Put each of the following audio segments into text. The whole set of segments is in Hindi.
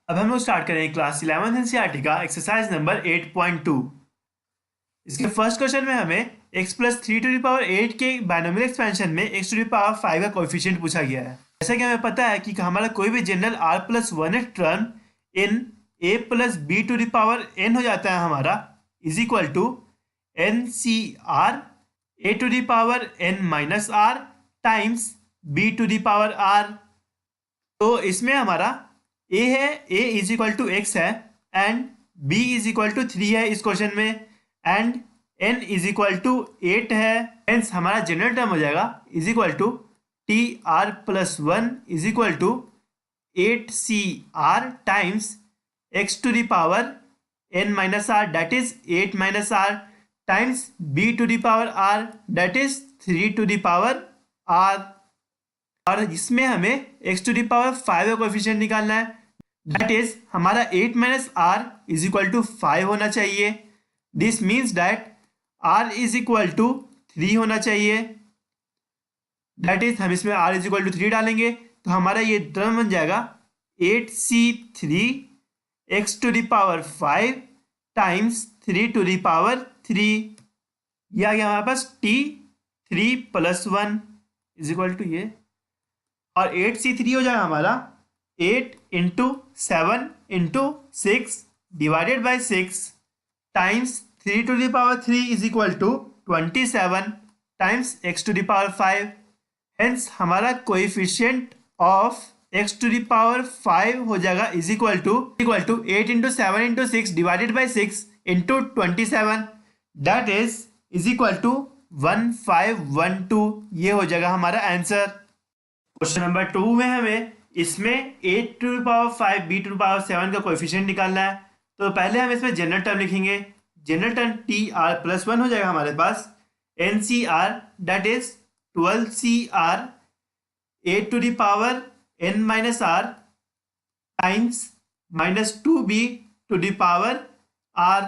अब हम लोग स्टार्ट करेंगे क्लास 11th एनसीईआरटी का एक्सरसाइज नंबर 8.2। इसके फर्स्ट क्वेश्चन में हमें x plus three to the power 8 के बाइनोमियल एक्सपेंशन में x टू दी पावर 5 का कोएफिशिएंट पूछा गया है। जैसा कि हमें पता है कि हमारा कोई भी general r plus one term in a plus B to the power n हो जाता है हमारा is equal to N C R A to the power n minus R times b to the power r। तो इसमें हमारा a है, a is equal to X है and b is equal to 3 है इस क्वेश्चन में and n is equal to 8 है। हेंस हमारा जनरल टर्म हो जाएगा is equal to T R plus one is equal to 8 CR times x to the power n minus R that is 8 minus R times b to the power r that is 3 to the power r। और इसमें हमें x टू द पावर 5 का कोएफिशिएंट निकालना है दैट इज हमारा 8 minus R is equal to 5 होना चाहिए। This means that r is equal to 3 होना चाहिए। दैट इज हम इसमें r इज इक्वल टू 3 डालेंगे तो हमारा ये टर्म बन जाएगा 8c3 x to the power 5 times 3 to the power 3। यह आ गया हमारे पास t3 plus 1 is equal to ये, और 8c3 हो जाएगा हमारा 8 into 7 into 6 divided by 6 times 3 to the power 3 is equal to 27 times x to the power 5। Hence हमारा coefficient of x to the power 5 हो जाएगा is equal to 8 into 7 into 6 divided by 6 into 27 that is equal to 1512। ये हो जाएगा हमारा आंसर। क्वेश्चन नंबर 2 में हमें इसमें 8 to the power 5 b to the power 7 का कोएफिशिएंट निकालना है। तो पहले हम इसमें जनरल टर्म लिखेंगे। General term T R plus one हो जाएगा हमारे पास N C R that is 12CR A to the power n minus R times minus 2b to the power r।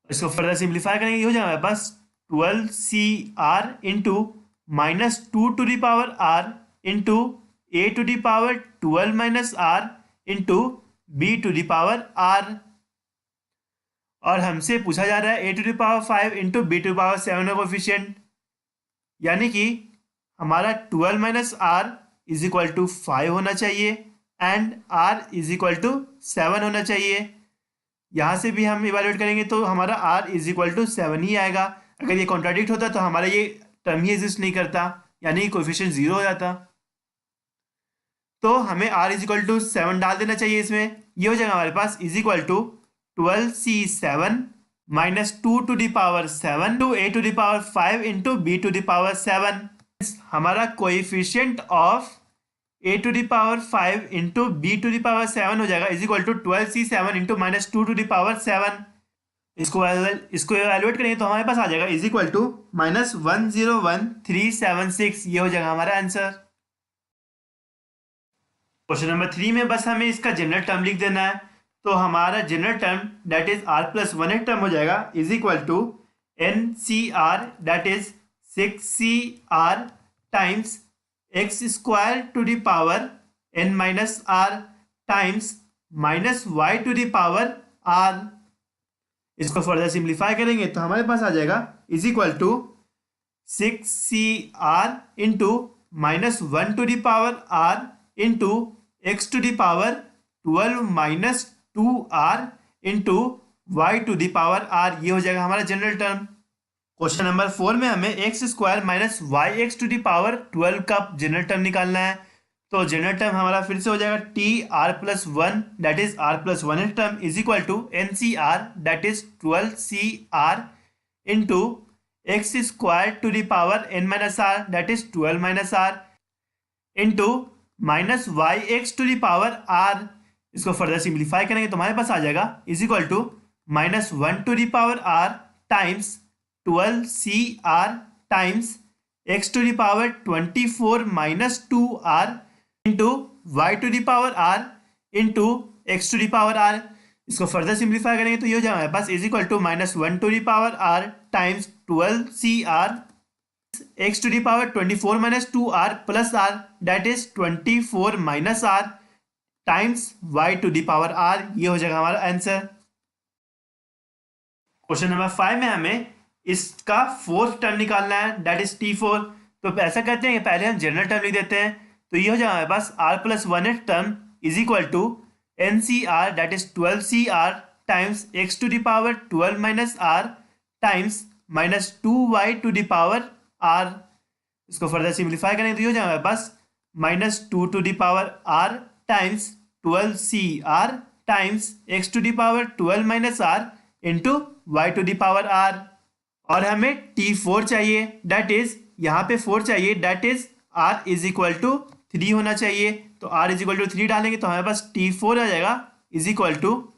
इसको फर्दर सिंप्लीफाई करेंगे, ये हो जाएगा हमारे पास 12CR into minus 2 to the power r into A to the power 12 minus R into B to the power r। और हमसे पूछा जा रहा है A to the power 5 into B to the power 7 का कोएफिशिएंट, यानी कि हमारा 12 minus R is equal to 5 होना चाहिए and r is equal to 7 होना चाहिए। यहाँ से भी हम इवेलुएट करेंगे तो हमारा r इज इक्वल टू 7 ही आएगा। अगर ये कॉन्ट्राडिक्ट होता तो हमारा ये टर्म ही एग्जिस्ट नहीं करता, यानी कि कोएफिशिएंट 0 हो जाता। तो हमें r इज इक्वल टू 7 डाल देना चाहिए इसमें। ये हो जाएगा हमारे पास is equal to 12c7 minus 2 to the power 7 to A to the power 5 into B to the power 7। हमारा coefficient of A to the power 5 into B to the power 7 हो जाएगा is equal to 12c7 into minus 2 to the power 7। इसको एवेलुएट करेंगे तो हमारे पास आ जाएगा इज इक्वल टू माइनस 101376। ये हो जाएगा हमारा आंसर। क्वेश्चन नंबर 3 में बस हमें इसका जनरल टर्म लिख देना है। तो हमारा general term that is r plus one term हो जाएगा is equal to N C R that is 6CR times X square to the power n minus R times minus Y to the power r। इसको फर्दर सिंप्लीफाई करेंगे तो हमारे पास आ जाएगा is equal to 6CR into minus 1 to the power r into x to the power 12 minus 2r into Y to the power r। ये हो जाएगा हमारा जनरल टर्म। क्वेश्चन नंबर 4 में हमें X square minus Y X to the power 12 का जनरल टर्म निकालना है। तो जनरल टर्म हमारा फिर से हो जाएगा T R plus one that is r plus one term is equal to N C R that is 12CR into X square to the power n minus R that is 12 minus R into minus Y X to the power r। इसको फर्दर सिंप्लीफाई करेंगे तो हमारे पास आ जाएगा is equal to minus 1 to the power r times 12CR times x to the power 24 minus 2r into Y to the power r into x to the power r। इसको फर्दर सिंप्लीफाई करेंगे तो ये हो जाएगा हमारे पास is equal to minus 1 to the power r times 12CR x to the power 24 minus 2r plus r that is 24 minus r times Y to the power R, ये हो जाएगा हमारा आंसर। क्वेश्चन नंबर 5 में हमें इसका फोर्थ टर्म निकालना है, दैट इज T4। तो ऐसा करते हैं कि पहले हम जनरल टर्म लिख देते हैं। तो ये हो जाएगा हमारे पास r plus 1th term is equal to NCR, that is 12CR times x to the power 12 minus r times minus 2y to the power r। इसको फर्दर सिंप्लीफाई करेंगे तो ये हो जाएगा हमारे पास minus 2 to the power r times 12CR times x to the power 12 minus r into Y to the power R. और हमें T4 चाहिए, दैट इज यहाँ पे 4 चाहिए, that is R is equal to 3 होना चाहिए। तो R इज इक्वल टू 3 डालेंगे तो हमारे पास T4 आ जाएगा is equal to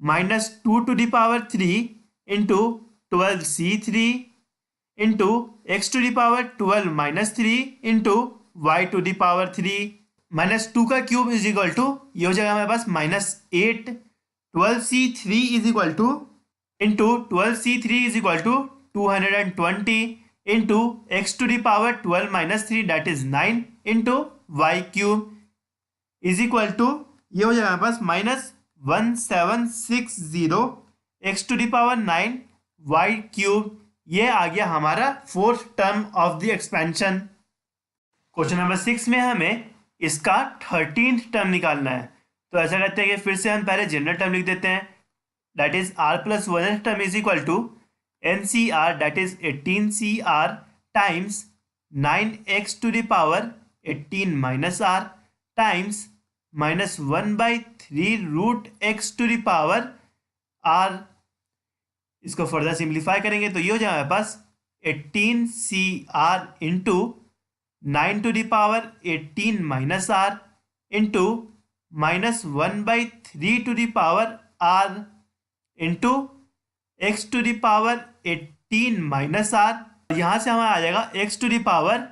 minus 2 to the power 3 into 12C3 into x to the power 12 minus 3 into Y to the power 3। Minus 2 का क्यूब इज इक्वल टू, ये हो जाएगा हमारे पास minus 8। 12C3 is equal to into 12C3 is equal to 220 into x to the power 12 minus 3 that is 9 into y cube is equal to, ये हो जाएगा हमारे पास minus 1760 x to the power 9 y cube. ये आ गया हमारा fourth term of the expansion. Question number 6 में हमें इसका 13th टर्म निकालना है। तो ऐसा करते हैं कि फिर से हम पहले जनरल टर्म लिख देते हैं, that is r plus 1th term is equal to NCR, that is 18CR times 9x to the power 18 minus r times minus 1/3 root x to the power r। इसको फर्दर सिंप्लीफाई करेंगे तो ये हो जाएगा हमारे पास 18CR into 9 to the power 18 minus r into minus 1/3 to the power r into x to the power 18 minus r। यहाँ से हमारा आ जाएगा x to the power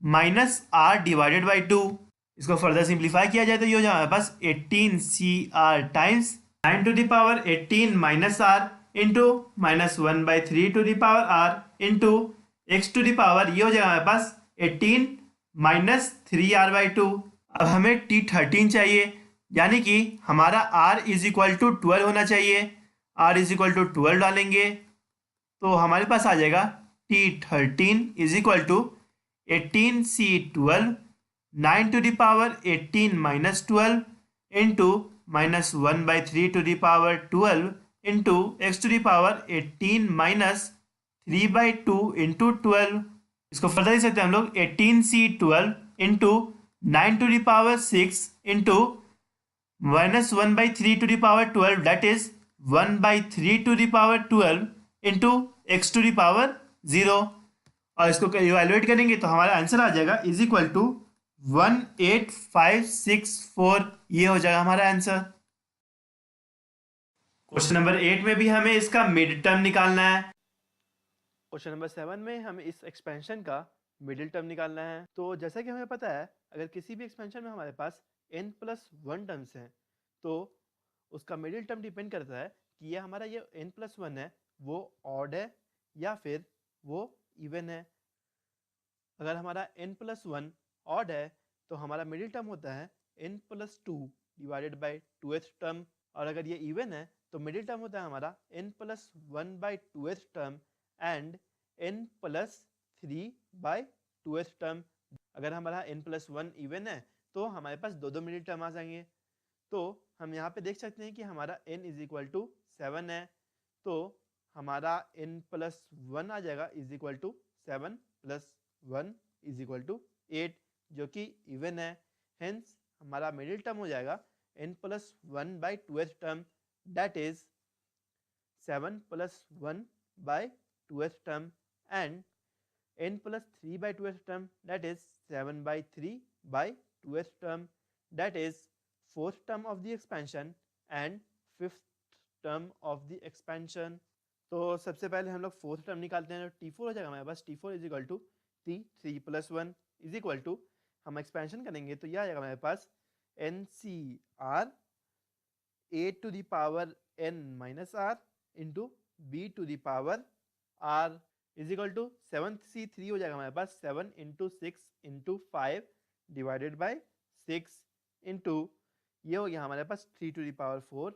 minus r divided by 2। इसको फर्दर सिंप्लीफाई किया जाए तो ये हो जाएगा हमारे पास 18CR times 9 to the power 18 minus r into minus 1/3 to the power r into x to the power, ये हो जाएगा हमारे पास 18 माइनस 3r/2। अब हमें T13 चाहिए, यानी कि हमारा r इज इक्वल टू 12 होना चाहिए। r इज इक्वल टू 12 डालेंगे तो हमारे पास आ जाएगा T13 is equal to 18C12 9 to the power 18 minus 12 into minus 1/3 to the power 12 into x to the power 18 minus 3/2 into 12। इसको फर्दर लिख सकते हैं हम लोग 18C12 into 9 to the power 6 into minus 1/3 to the power 12 that is 1/3 to the power 12 into x to the power 0। और इसको इवेलुएट करेंगे तो हमारा आंसर आ जाएगा इज इक्वल टू 18564। ये हो जाएगा हमारा आंसर। क्वेश्चन नंबर 8 में भी हमें इसका मिड टर्म निकालना है। क्वेश्चन नंबर 7 में हमें इस एक्सपेंशन का मिडिल टर्म निकालना है। तो जैसा कि हमें पता है, अगर किसी भी एक्सपेंशन में हमारे पास n+1 टर्म्स हैं तो उसका मिडिल टर्म डिपेंड करता है कि ये हमारा ये n+1 है वो ऑड है या फिर वो इवन है। अगर हमारा n+1 ऑड है तो हमारा मिडिल टर्म होता है n+2 divided by 2th term, और अगर ये इवन है तो मिडिल टर्म होता है हमारा n+1/2th term and n+3/2th term. अगर हमारा n+1 इवन है तो हमारे पास दो मिडिल टर्म आ जाएंगे। तो हम यहाँ पे देख सकते हैं कि हमारा n इज इक्वल टू 7 है, तो हमारा n+1 आ जाएगा is equal to 7 + 1 is equal to 8 जो कि इवन है। हेंस हमारा मिडिल टर्म हो जाएगा n+1/2th term that is 7 + 1/2th term and n+3/2th term that is 7/3/2th term that is 4th term of the expansion and 5th term of the expansion। तो सबसे पहले हम लोग 4th टर्म निकालते हैं। T4 हो जाएगा हमारे पास T4 is equal to T3 + 1 is equal to, हम एक्सपेंशन करेंगे तो यह आ जाएगा हमारे पास NCR a to the power n minus r into b to the power r is equal to 7C3 हो जाएगा हमारे पास 7 × 6 × 5 डिवाइडेड बाई 6 इंटू ये हो गया हमारे पास 3 टू द पावर 4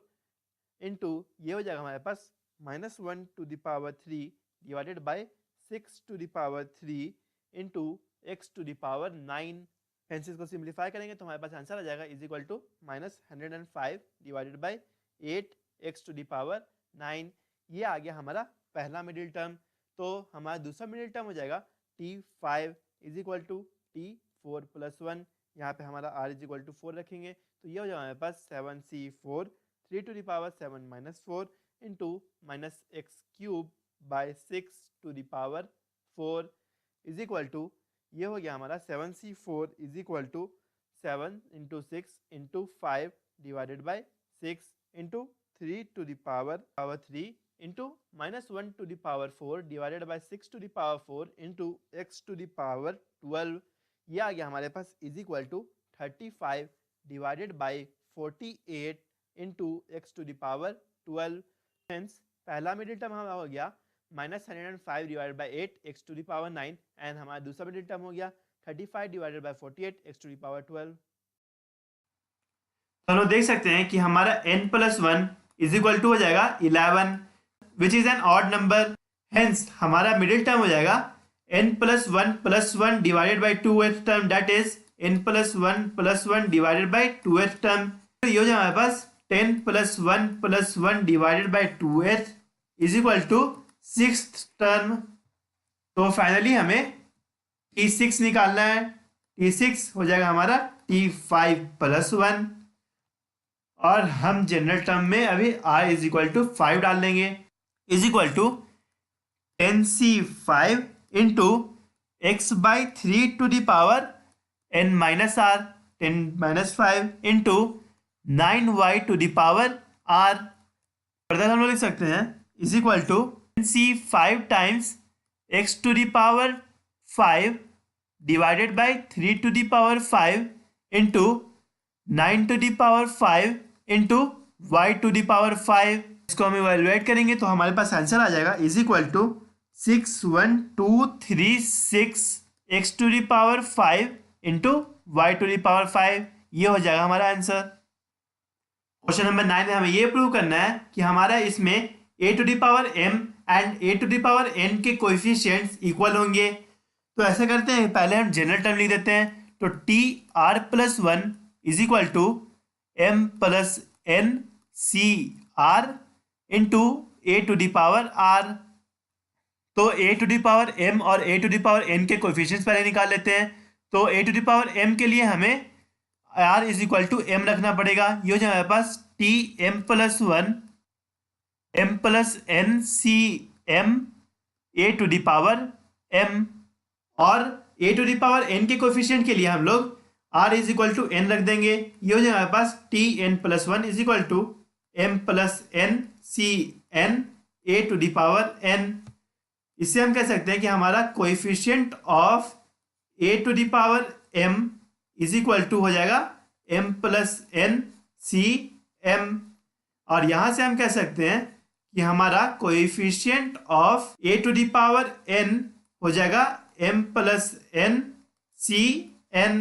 इंटू ये हो जाएगा हमारे पास -1 to the power 3 divided by 6 to the power 3 into x to the power 9। Hence इसको सिंप्लीफाई करेंगे तो हमारे पास आंसर आ जाएगा is equal to -105 divided by 8 x to the power 9। ये आ गया हमारा पहला मिडिल टर्म। तो हमारा दूसरा मिडिल टर्म हो जाएगा t5 is equal to t4 plus 1। यहाँ पे हमारा r इज इक्वल टू 4 रखेंगे तो ये हो जाएगा हमारे पास 7c4 3 to the power 7 minus 4 into minus x cube by 6 to the power 4 is equal to ये हो गया हमारा 7c4 is equal to 7 into 6 into 5 divided by 6 into 3 to the power 3 into -1 to the power 4 divided by 6 to the power 4 into x to the power 12। ये आ गया हमारे पास is equal to 35 divided by 48 into x to the power 12। Hence पहला मिडिल टर्म हमारा हो गया -105 divided by 8 x to the power 9 and हमारा दूसरा मिडिल टर्म हो गया 35 divided by 48 x to the power 12। तो हम लोग देख सकते हैं कि हमारा n+1 इज इक्वल टू हो जाएगा 11 which is an odd number. Hence हमारा मिडिल टर्म हो जाएगा n+1 divided by 2th term that is n+1 divided by 2th term. तो ये हो जाएगा हमारे पास 10+1 divided by 2th is equal to 6th term. तो फाइनली हमें t6 निकालना है। t6 हो जाएगा हमारा t5+1 और हम जनरल टर्म में अभी r इज इक्वल टू 5 डाल देंगे is equal to 10c5 into x by 3 to the power n minus r 10-5 into 9y to the power r। Further हम लोग लिख सकते हैं is equal to 10c5 times x to the power 5 divided by 3 to the power 5 into 9 to the power 5 into y to the power 5। इसको हम इवेलुएट करेंगे तो हमारे पास आंसर आ जाएगा is equal to 61236 x to the power 5 into y to the power 5। ये हो जाएगा हमारा आंसर। क्वेश्चन नंबर 9 में हमें ये प्रूव करना है कि हमारा इसमें a to the power m and a to the power n के कोएफिशिएंट्स इक्वल होंगे। तो ऐसा करते हैं पहले हम जनरल टर्म लिख देते हैं। तो tr+1 is equal to m plus n c r into A to the power r। तो a to the power m और a to the power n के कोएफिशिएंट्स पहले निकाल लेते हैं। तो a to the power m के लिए हमें r is equal to m रखना पड़ेगा। ये हो जाएगा हमारे पास tm+1 m plus n c m a to the power m और a to the power n के कोएफिशिएंट के लिए हम लोग r is equal to n रख देंगे। ये हो जाएगा हमारे पास tn+1 is equal to m plus n c n a to the power n। इससे हम कह सकते हैं कि हमारा coefficient of a to the power m is equal to हो जाएगा m plus n c m। और यहां से हम कह सकते हैं कि हमारा coefficient of a to the power n हो जाएगा m plus n c n।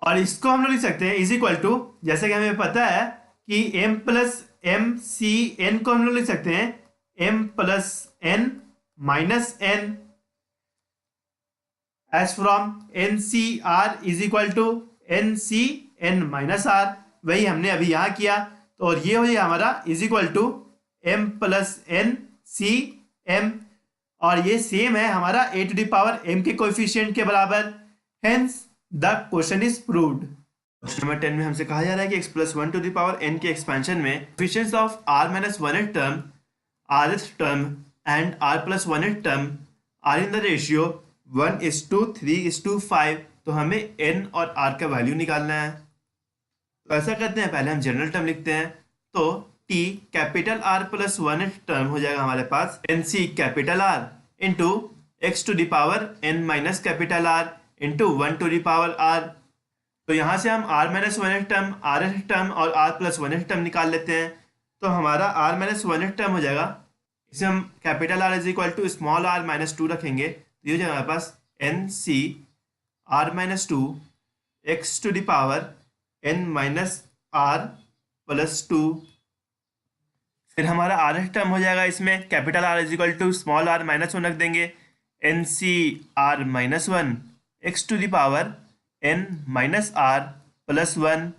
और इसको हम लोग लिख सकते हैं इज इक्वल टू, जैसे कि हमें पता है कि m plus m c n को हम लोग लिख सकते हैं m plus n minus n as from n c r is equal to n c n minus r। वही हमने अभी यहाँ किया। तो और ये हो जाएगा हमारा is equal to m plus n c m और ये सेम है हमारा a to the power m के कोएफिशिएंट के बराबर। Hence the question is proved. Question number 10 में हमसे कहा जा रहा है कि x+1 to the power n के एक्सपेंशन में coefficients of r-1th term, rth term and r+1th term are in the ratio 1:3:5। तो हमें n और r का वैल्यू निकालना है। तो ऐसा करते हैं, पहले हम जनरल टर्म लिखते हैं। तो t capital R plus 1th term हो जाएगा हमारे पास nc capital R into x to the power n minus capital R into 1 to the power R। तो यहाँ से हम r-1th टर्म, rth टर्म और r+1th टर्म निकाल लेते हैं। तो हमारा r-1th टर्म हो जाएगा, इसे हम capital R is equal to small r-2 रखेंगे। तो ये हो जाएगा हमारे पास nc r-2 x to the power n minus r plus 2। फिर हमारा आर टर्म हो जाएगा, इसमें capital r is equal to small r minus 1 रख देंगे, n C r minus 1 x to the power n minus r plus 1।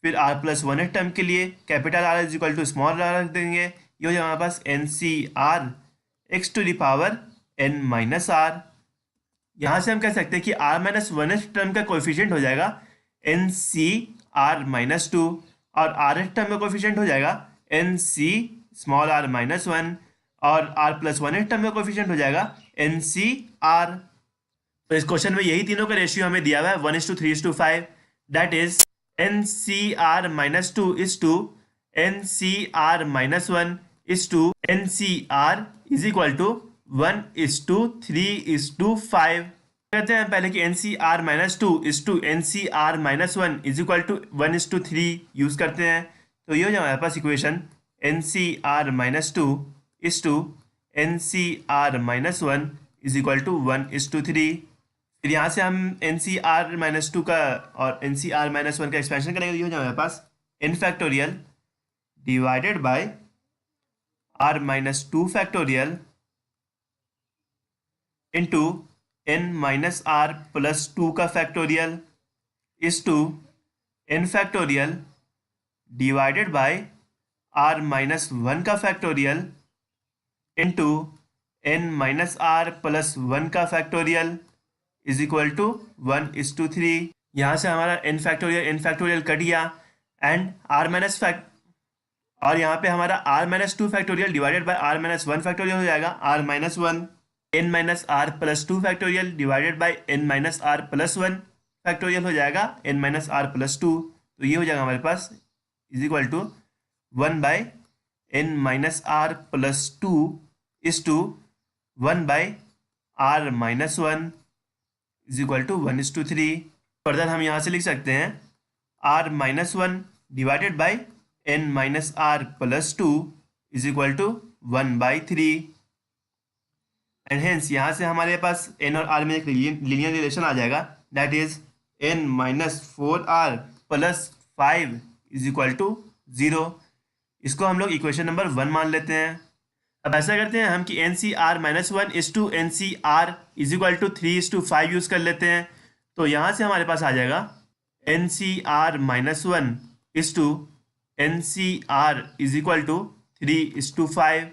फिर r प्लस 1 टर्म के लिए capital r is equal to small r रख देंगे, ये हो जाएगा हमारे पास N C r x to the power n minus r. यहाँ से हम कह सकते हैं कि r माइनस 1 टर्म का कोएफिशिएंट हो जाएगा एन सी आर माइनस 2 और r टर्म का कोएफिशिएंट हो जाएगा n c small r minus 1 और r प्लस 1 टर्म का कोएफिशिएंट हो जाएगा एन सी आर। तो इस क्वेश्चन में यही तीनों का रेशियो हमें दिया हुआ है 1:3:5, that is n C r minus 2 is to N C r minus 1 is to N C r is equal to 1:3:5। कहते हैं पहले कि n C r minus 2 is to N C r minus 1 is equal to 1:3 use करते हैं। तो ये हो जाए हमारे पास equation n C r minus 2 is to N C r minus 1 is equal to 1:3। फिर यहाँ से हम एन सी आर माइनस 2 का और एन सी आर माइनस 1 का एक्सपेंशन करेंगे, तो ये हो जाए हमारे पास n factorial divided by r minus 2 factorial into n minus r plus 2 का factorial is to n factorial divided by r minus 1 का factorial into n minus r plus 1 का फैक्टोरियल इज इक्वल टू 1:3। यहाँ से हमारा n फैक्टोरियल कट गया एंड r माइनस फैक्ट और यहाँ पे हमारा r minus 2 factorial divided by r minus 1 factorial हो जाएगा r minus 1, n minus r plus 2 factorial divided by n minus r plus 1 factorial हो जाएगा n माइनस आर प्लस 2। तो ये हो जाएगा हमारे पास is equal to 1/n minus r plus 2 is to 1/r minus 1 is equal to 1:3। Further हम यहाँ से लिख सकते हैं r minus 1 divided by n minus r plus 2 is equal to 1/3 and hence यहाँ से हमारे पास n और r में एक लीनियर रिलेशन आ जाएगा, that is n minus 4r plus 5 is equal to 0। इसको हम लोग इक्वेशन नंबर 1 मान लेते हैं। अब ऐसा करते हैं हम कि n C r minus 1 is to N C r is equal to 3:5 use कर लेते हैं। तो यहाँ से हमारे पास आ जाएगा n C r minus 1 is to N C r is equal to 3:5।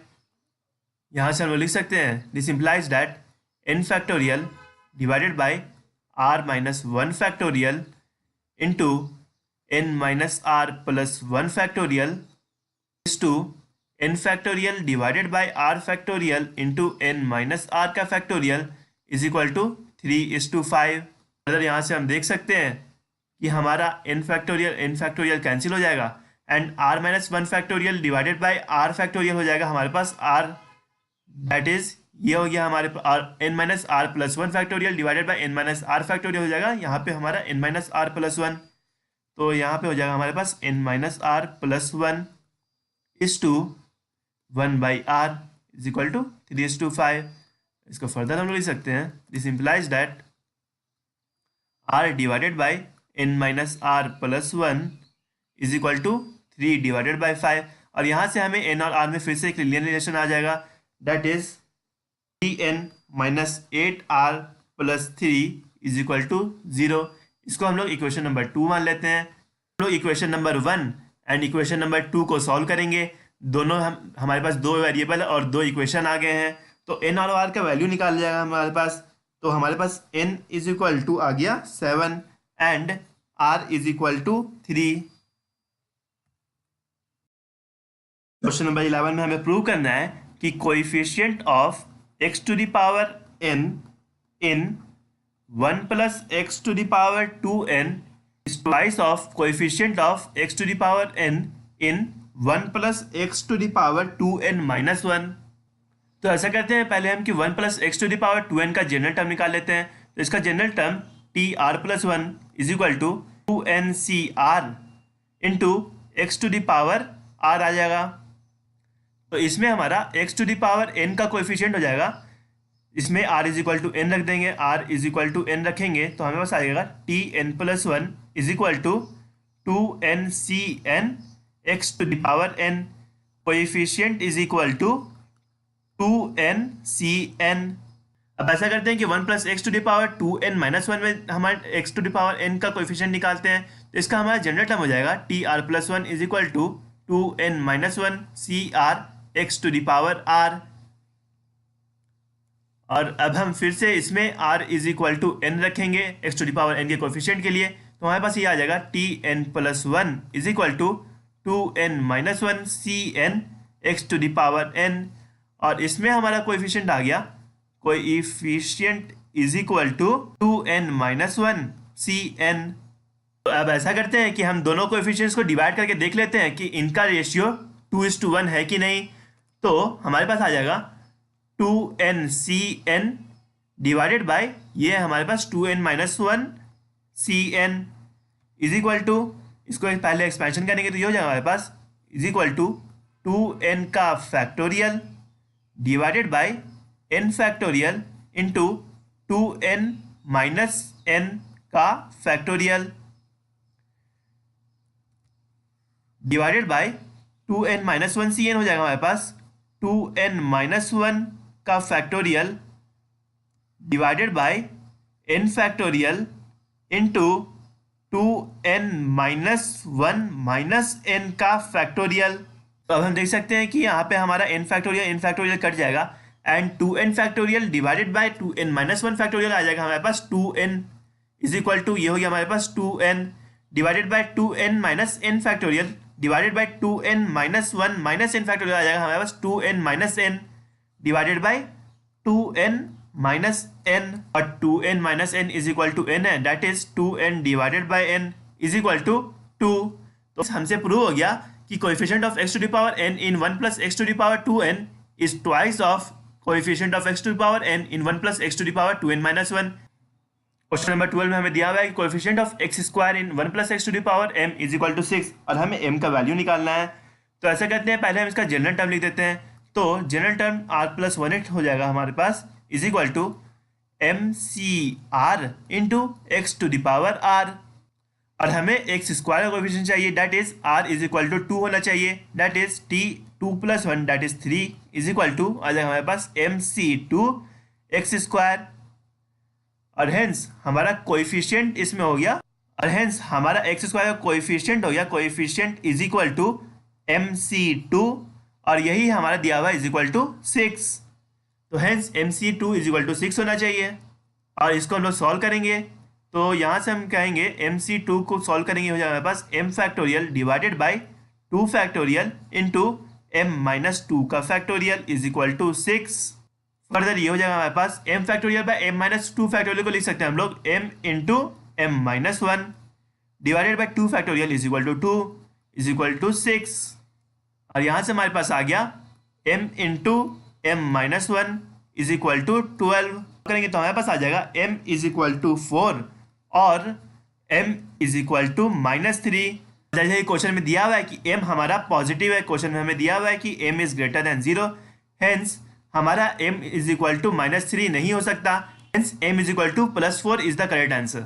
यहाँ से हम लोग लिख सकते हैं this implies that n factorial divided by r minus 1 factorial into n minus r plus 1 factorial is to n factorial divided by r factorial into n minus r का फैक्टोरियल इज इक्वल टू 3:5। अगर यहाँ से हम देख सकते हैं कि हमारा n फैक्टोरियल कैंसिल हो जाएगा and r minus 1 factorial divided by r factorial हो जाएगा हमारे पास r, दैट इज ये हो गया हमारे n minus r plus 1 factorial divided by n minus r factorial हो जाएगा यहाँ पे हमारा n माइनस आर प्लस 1। तो यहाँ पे हो जाएगा हमारे पास n minus r plus 1 is to 1/r is equal to 3:5। इसको फर्दर हम लोग लिख सकते हैं this implies that r divided by n minus r plus 1 is equal to 3 divided by 5 और यहाँ से हमें n और r में फिर से एक लीनियर रिलेशन आ जाएगा, that is 3n minus 8r plus 3 is equal to 0। इसको हम लोग इक्वेशन नंबर 2 मान लेते हैं। हम लोग equation number 1 and equation number 2 को सॉल्व करेंगे। दोनों हमारे पास 2 वेरिएबल और 2 इक्वेशन आ गए हैं, तो n और r का वैल्यू निकाल जाएगा हमारे पास। तो हमारे पास n इज इक्वल टू आ गया 7 and r is equal to 3। Question number 11 में हमें प्रूव करना है कि coefficient of x to the power n in 1 plus x to the power 2n is twice of coefficient of x to the power n in 1 plus x to the power 2n minus 1। तो ऐसा करते हैं पहले हम कि 1 plus x to the power 2n का जनरल टर्म निकाल लेते हैं। तो इसका general term tr plus 1 is equal to 2ncr into x to the power r आ जाएगा। तो इसमें हमारा x to the power n का कोएफिशिएंट हो जाएगा, इसमें r is equal to n रख देंगे, r is equal to n रखेंगे तो हमें पास आ जाएगा tn plus 1 is equal to 2n x to the power n, coefficient is equal to 2n। अब ऐसा करते हैं कि 1 plus x to the power 2n-1 में हमारे x to the power n का कोएफिशिएंट निकालते हैं, तो इसका हमारा जनरल टर्म हो जाएगा tr+1 is equal to 2n-1 cr x to the power r। और अब हम फिर से इसमें r is equal to n रखेंगे x to the power n के कोएफिशिएंट के लिए, तो हमारे पास ये आ जाएगा tn+1 is equal to 2n-1 cn x to the power n। और इसमें हमारा कोएफिशिएंट आ गया, coefficient is equal to 2n-1 cn। तो अब ऐसा करते हैं कि हम दोनों कोएफिशिएंट्स को डिवाइड करके देख लेते हैं कि इनका रेशियो 2:1 है कि नहीं। तो हमारे पास आ जाएगा 2n cn डिवाइडेड बाय ये हमारे पास 2n-1 cn is equal to, इसको पहले एक्सपेंशन करेंगे तो ये हो जाएगा हमारे पास इज इक्वल टू 2n का factorial divided by n factorial into 2n-n का factorial divided by 2n-1 cn हो जाएगा हमारे पास 2n-1 का factorial divided by n factorial into 2n-1 minus n का फैक्टोरियल। तो अब हम देख सकते हैं कि यहाँ पे हमारा n फैक्टोरियल कट जाएगा and 2n factorial divided by 2n-1 factorial आ जाएगा हमारे पास 2n इज इक्वल टू, ये हो गया हमारे पास 2n divided by 2n-n factorial divided by 2n-1 minus n factorial आ जाएगा हमारे पास 2n-n डिवाइडेड बाय 2n-n, और 2n-n is equal to n है, that is 2n divided by n is equal to 2। तो हमसे प्रूव हो गया कि coefficient of x to the power n in 1 plus x to the power 2n is twice of coefficient of x to the power n in 1 plus x to the power 2n-1। Question number 12 में हमें दिया हुआ है कि coefficient of x square in 1 plus x to the power m is equal to 6 और हमें m का वैल्यू निकालना है। तो ऐसा करते हैं, पहले हम इसका जनरल टर्म लिख देते हैं। तो जनरल टर्म r+1 हो जाएगा हमारे पास is equal to mcr into x to the power r, और हमें x स्क्वायर का कोएफिशिएंट चाहिए, that is r is equal to 2 होना चाहिए, that is t2+1 that is 3 is equal to आ जाएगा हमारे पास mc2 x स्क्वायर। और हेंस हमारा कोएफिशिएंट इसमें हो गया, और हेंस हमारा x स्क्वायर का कोएफिशिएंट हो गया, coefficient is equal to mc2, और यही हमारा दिया हुआ इज इक्वल टू 6। तो hence mc2 is equal to 6 होना चाहिए, और इसको हम लोग सॉल्व करेंगे। तो यहाँ से हम कहेंगे mc2 को सॉल्व करेंगे, हो जाएगा हमारे पास m factorial divided by 2 factorial into m-2 का factorial is equal to 6। Further ये हो जाएगा हमारे पास m factorial by m-2 factorial को लिख सकते हैं हम लोग m into m-1 divided by 2 factorial is equal to 2 is equal to 6, और यहाँ से हमारे पास आ गया m into m-1 is equal to 12 करेंगे तो हमारे पास आ जाएगा m इज इक्वल टू 4 और m इज इक्वल टू -3। जैसे क्वेश्चन में दिया हुआ है कि m हमारा पॉजिटिव है, क्वेश्चन में हमें दिया हुआ है कि m is greater than 0, hence हमारा m इज इक्वल टू -3 नहीं हो सकता, hence m is equal to +4 is the correct answer.